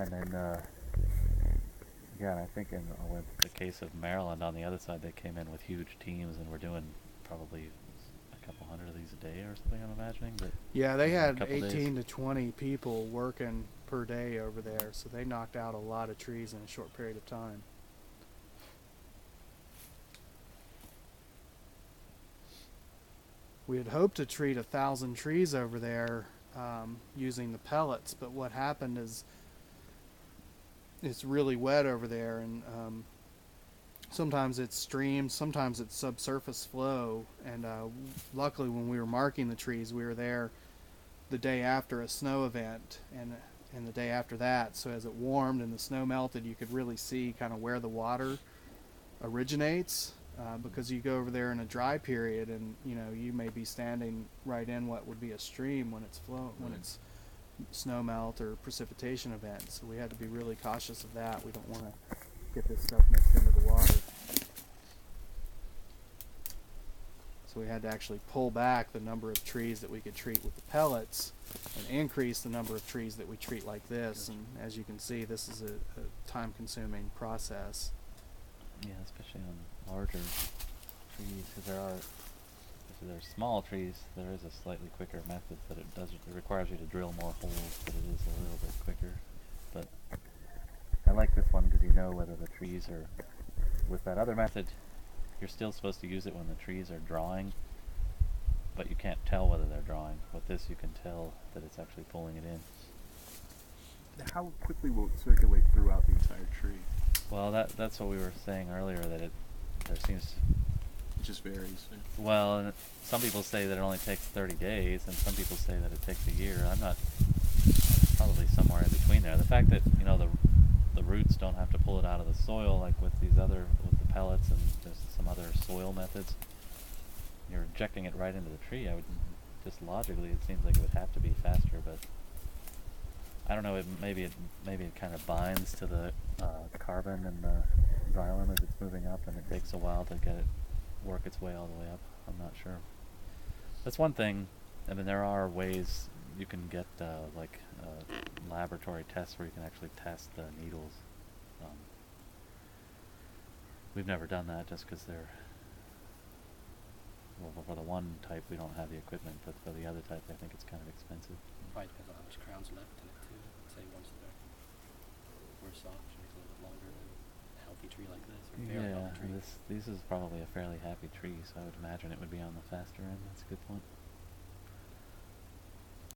And then, yeah, and I think with the case of Maryland on the other side, they came in with huge teams and were doing probably a couple hundred of these a day or something, I'm imagining. But Yeah, they in a had couple days. 18 to 20 people working per day over there, so they knocked out a lot of trees in a short period of time. We had hoped to treat 1,000 trees over there using the pellets, but what happened is it's really wet over there, and sometimes it's streams, sometimes it's subsurface flow. And luckily, when we were marking the trees, we were there the day after a snow event, and the day after that. So as it warmed and the snow melted, you could really see kind of where the water originates. Because you go over there in a dry period, and you may be standing right in what would be a stream when when it's snow melt or precipitation events. So we had to be really cautious of that. We don't want to get this stuff mixed into the water. So we had to actually pull back the number of trees that we could treat with the pellets and increase the number of trees that we treat like this. And as you can see, this is a time-consuming process. Yeah, especially on larger trees, because if they're small trees, there is a slightly quicker method, but it requires you to drill more holes, but it is a little bit quicker. But I like this one because you know whether the trees are, with that other method, you're still supposed to use it when the trees are drawing, but you can't tell whether they're drawing. With this, you can tell that it's actually pulling it in. How quickly will it circulate throughout the entire tree? Well, that's what we were saying earlier, that there seems. It just varies. Yeah. Well, and some people say that it only takes 30 days, and some people say that it takes a year. I'm not. Probably somewhere in between there. The fact that the roots don't have to pull it out of the soil like with the pellets, and there's some other soil methods. You're injecting it right into the tree. I would just logically, it seems like it would have to be faster, but I don't know. Maybe it kind of binds to the carbon and the xylem as it's moving up, and it takes a while to get it work its way all the way up. I'm not sure. That's one thing. I mean, there are ways you can get laboratory tests where you can actually test the needles. We've never done that just because for the one type we don't have the equipment, but for the other type I think it's kind of expensive. Probably depends on how much crown's left in it too. Say ones that were soft, it makes it a little bit longer than a healthy tree like this, or a very healthy tree. This is probably a fairly happy tree, so I would imagine it would be on the faster end. That's a good point.